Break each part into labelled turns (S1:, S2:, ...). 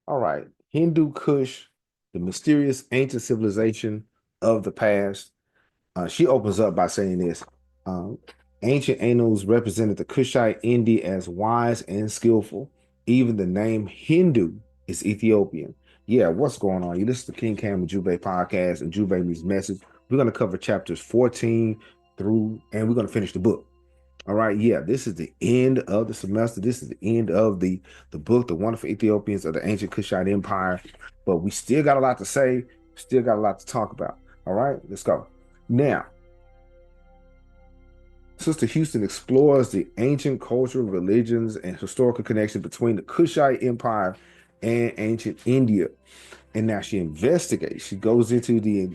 S1: All right. Hindu Kush, the mysterious ancient civilization of the past. She opens up by saying this. Um, Ancient annals represented the Kushite-Indian as wise and skillful. Even the name Hindu is Ethiopian. Yeah, what's going on? You listen to King Cam and Ujumbe podcast and Ujumbe means message. We're going to cover chapters 14 through, and we're going to finish the book. All right, yeah, this is the end of the semester. This is the end of the book, The Wonderful Ethiopians of the Ancient Kushite Empire. But we still got a lot to say, still got a lot to talk about. All right, let's go. Now, Sister Houston explores the ancient cultural religions and historical connection between the Kushite Empire and ancient India. And now she investigates. She goes into the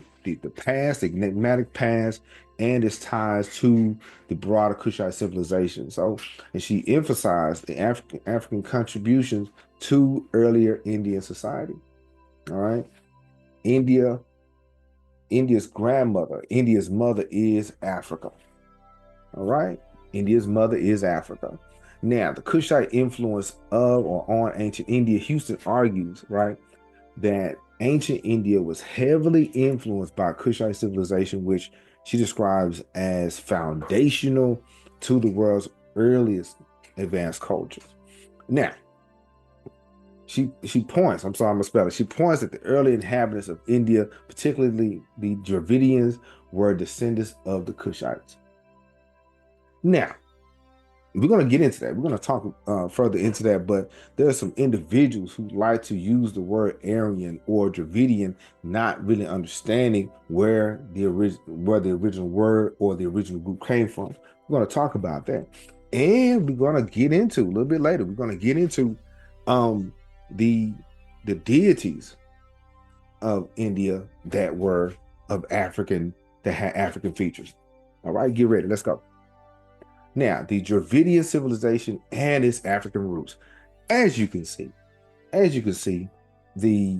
S1: past, the enigmatic past, and its ties to the broader Kushite civilization. So, and she emphasized the African contributions to earlier Indian society. All right, India, India's grandmother, India's mother is Africa. All right, India's mother is Africa. Now, the Kushite influence of or on ancient India, Houston argues, right, that ancient India was heavily influenced by Kushite civilization, which she describes as foundational to the world's earliest advanced cultures. Now, she points, I'm sorry, I'm gonna spell it. She points that the early inhabitants of India, particularly the Dravidians, were descendants of the Kushites. Now, we're going to get into that. We're going to talk further into that, but there are some individuals who like to use the word Aryan or Dravidian, not really understanding where the original word or the original group came from. We're going to talk about that, and we're going to get into a little bit later. We're going to get into um, the deities of India that were of African that had African features. All right, get ready. Let's go. Now, the Dravidian civilization and its African roots. As you can see, as you can see, the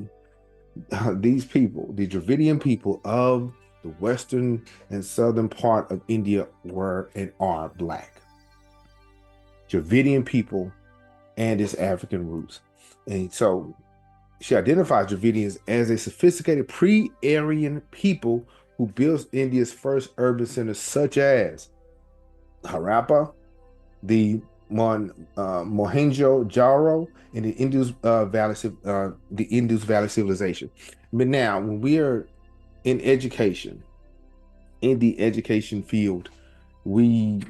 S1: these people, the Dravidian people of the western and southern part of India were and are black. Dravidian people and its African roots. And so she identifies Dravidians as a sophisticated pre-Aryan people who built India's first urban centers such as Harappa, the Mohenjo-Daro, and the Indus Valley Civilization. But now, when we are in education, in the education field, we,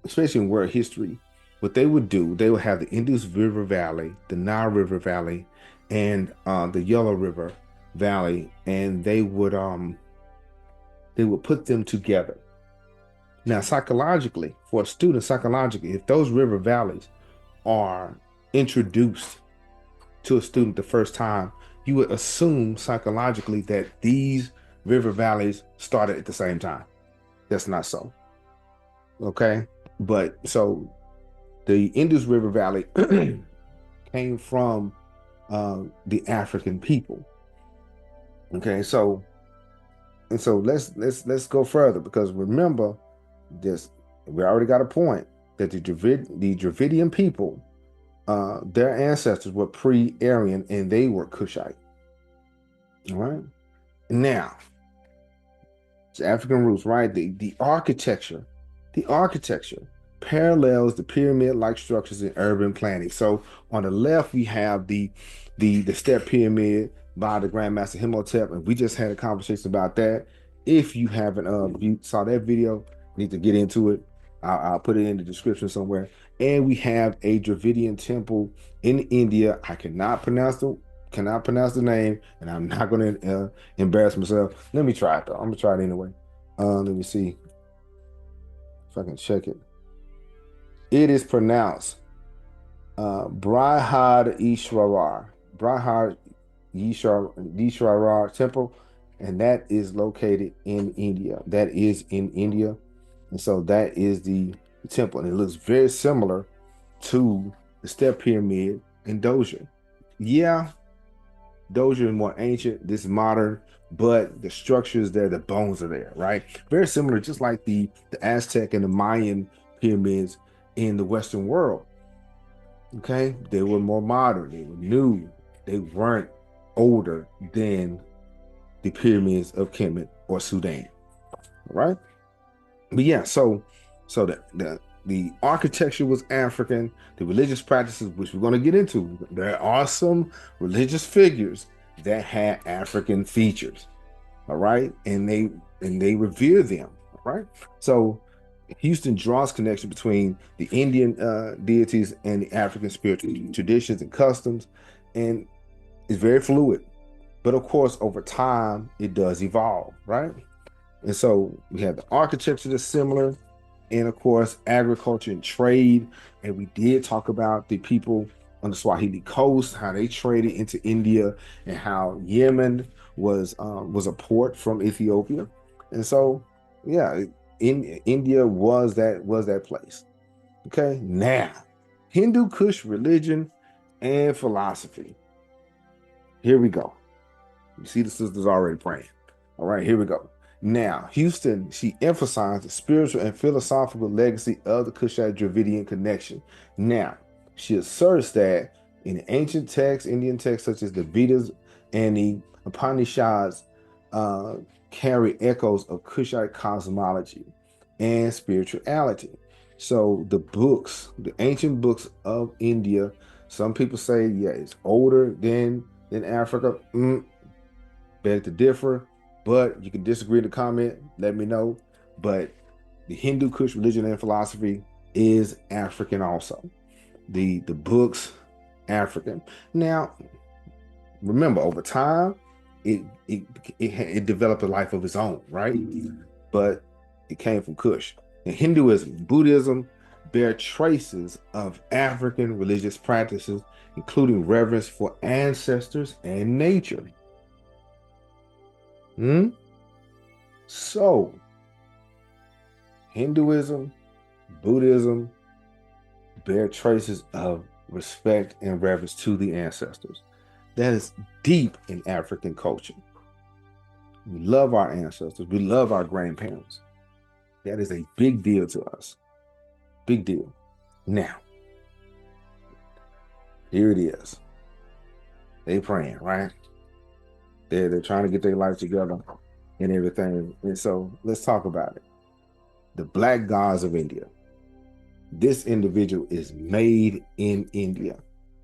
S1: especially in world history, what they would do, they would have the Indus River Valley, the Nile River Valley, and the Yellow River Valley, and they would put them together. Now, psychologically, for a student, psychologically, if those river valleys are introduced to a student the first time, you would assume psychologically that these river valleys started at the same time. That's not so. Okay. But so the Indus River Valley came from the African people. Okay. So, and so let's go further because remember, this we already got a point that the Dravidian people, their ancestors were pre-Aryan and they were Kushite. All right. Now, it's African roots, right? The architecture parallels the pyramid-like structures in urban planning. So on the left, we have the step pyramid by the Grandmaster Himotep, and we just had a conversation about that. If you haven't you saw that video, need to get into it. I'll put it in the description somewhere. And we have a Dravidian temple in India. I cannot pronounce the name, and I'm not going to embarrass myself. Let me try it though. I'm gonna try it anyway. Let me see if I can check it. It is pronounced Brihad Ishwarar Temple, and that is located in India. That is in India. And so that is the temple. And it looks very similar to the step pyramid in Dozier. Yeah, Dozier is more ancient, this is modern, but the structures there, the bones are there, right? Very similar, just like the Aztec and the Mayan pyramids in the Western world. Okay, they were more modern, they were new, they weren't older than the pyramids of Kemet or Sudan. All right. But yeah, so the architecture was African, the religious practices, which we're going to get into. There are some religious figures that had African features. All right. And they revere them. All right. So Houston draws connection between the Indian deities and the African spiritual traditions and customs, and it's very fluid. But of course, over time, it does evolve, right? And so we have the architecture that's similar, and of course, agriculture and trade. And we did talk about the people on the Swahili coast, how they traded into India, and how Yemen was a port from Ethiopia. And so, yeah, in India was that place. Okay, now Hindu Kush religion and philosophy. Here we go. You see the sisters already praying. All right, here we go. Now, Houston, she emphasized the spiritual and philosophical legacy of the Kushite-Dravidian connection. Now, she asserts that in ancient texts, Indian texts such as the Vedas and the Upanishads, carry echoes of Kushite cosmology and spirituality. So the ancient books of India, some people say, yeah, it's older than Africa. Beg to differ, but you can disagree in the comment. Let me know. But the Hindu Kush religion and philosophy is African also. The books, African. Now, remember, over time, it developed a life of its own, right? But it came from Kush. And Hinduism, Buddhism bear traces of African religious practices, including reverence for ancestors and nature. So, Hinduism, Buddhism bear traces of respect and reverence to the ancestors. That is deep in African culture. We love our ancestors. We love our grandparents. That is a big deal to us. Big deal. Now, here it is. They praying, right? They're trying to get their life together and everything. And so let's talk about it. The Black Gods of India. This individual is made in India.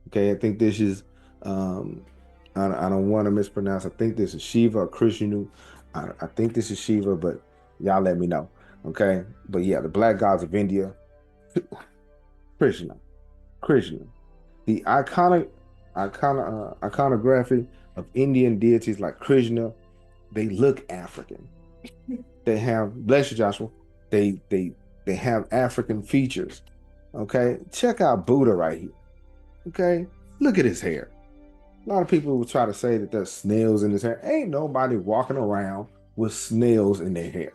S1: Okay, I think this is, I don't want to mispronounce. I think this is Shiva or Krishna. I think this is Shiva, but y'all let me know. Okay, but yeah, the Black Gods of India. Krishna. The iconography of Indian deities like Krishna, they look African. They have, bless you, Joshua. They have African features. Okay, check out Buddha right here. Okay, look at his hair. A lot of people will try to say that there's snails in his hair. Ain't nobody walking around with snails in their hair.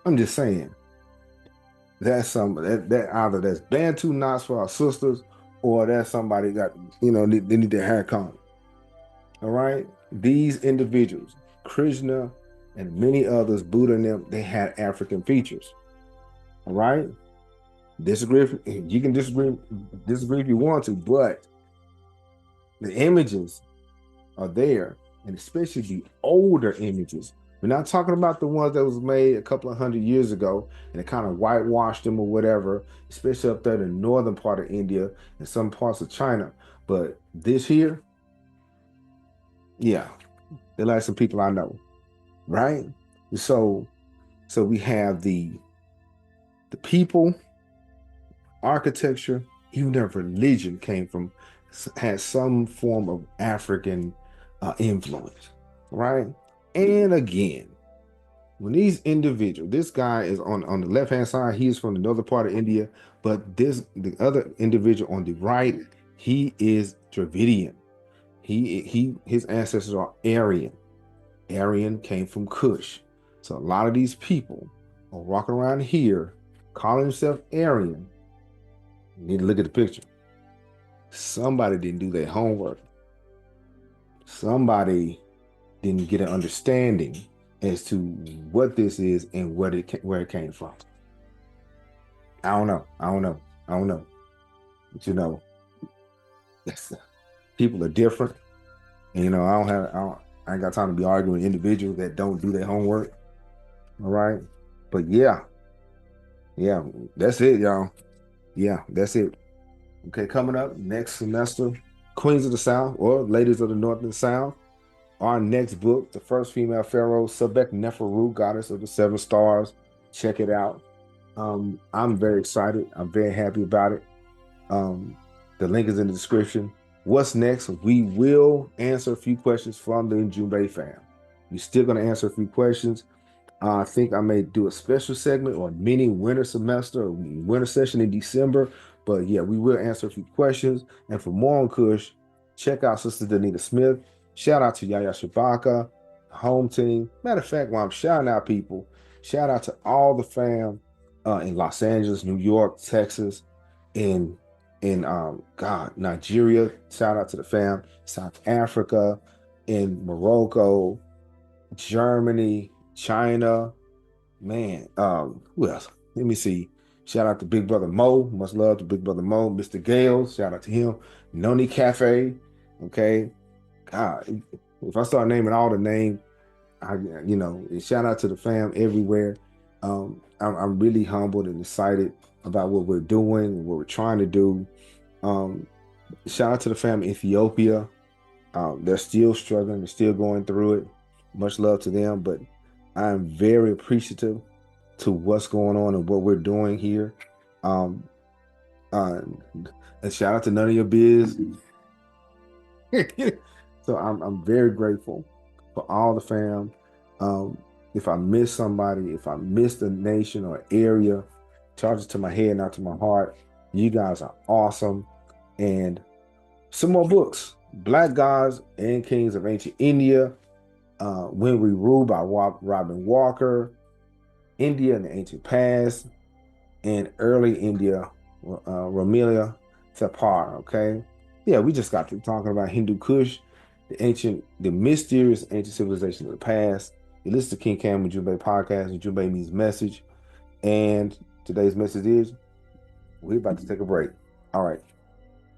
S1: I'm just saying. That's that either that's Bantu knots for our sisters, or that's somebody got, they need their hair combed. All right, these individuals, Krishna and many others, Buddha and them, they had African features. All right, you can disagree if you want to, but the images are there, and especially the older images. We're not talking about the ones that was made a couple of 100 years ago and it kind of whitewashed them or whatever, especially up there in the northern part of India and some parts of China. But this here, yeah, they're like some people I know, right? So we have the people, architecture, even their religion had some form of African influence, right? And again, when these individuals, this guy is on the left-hand side, he is from another part of India, but the other individual on the right, he is Dravidian. His ancestors are Aryan. Aryan came from Kush. So a lot of these people are walking around here calling themselves Aryan. You need to look at the picture. Somebody didn't do their homework. Somebody didn't get an understanding as to what this is and where it came from. I don't know. But People are different. And, I ain't got time to be arguing with individuals that don't do their homework. All right. But yeah, that's it, y'all. Yeah, that's it. Okay, coming up next semester, Queens of the South or Ladies of the North and South. Our next book, the first female pharaoh, Sobekneferu, goddess of the seven stars. Check it out. I'm very excited. I'm very happy about it. Um, the link is in the description. What's next? We will answer a few questions from the Ujumbe fam. We're still going to answer a few questions. I think I may do a special segment or mini winter semester or winter session in December. But yeah, we will answer a few questions. And for more on Kush, check out Sister Danita Smith. Shout out to Yaya Shabaka, the home team. Matter of fact, while I'm shouting out people, shout out to all the fam in Los Angeles, New York, Texas, in Nigeria. Shout out to the fam, South Africa, in Morocco, Germany, China, man. Who else? Let me see. Shout out to Big Brother Mo. Much love to Big Brother Mo. Mr. Gales. Shout out to him. Noni Cafe. Okay. God, if I start naming all the names, shout out to the fam everywhere. I'm really humbled and excited about what we're doing, what we're trying to do. Shout out to the fam in Ethiopia. They're still struggling. They're still going through it. Much love to them, but I'm very appreciative to what's going on and what we're doing here. Um, uh, and shout out to none of your biz. So I'm very grateful for all the fam. If I miss somebody, if I miss the nation or area, charge it to my head, not to my heart. You guys are awesome. And some more books. Black Gods and Kings of Ancient India, When We Rule by Robin Walker, India and the Ancient Past, and Early India, Romelia Thapar, okay? Yeah, we just got through talking about Hindu Kush, the mysterious ancient civilization of the past. You listen to King Cam Ujumbe podcast, Ujumbe means message. And today's message is, we're about to take a break. All right.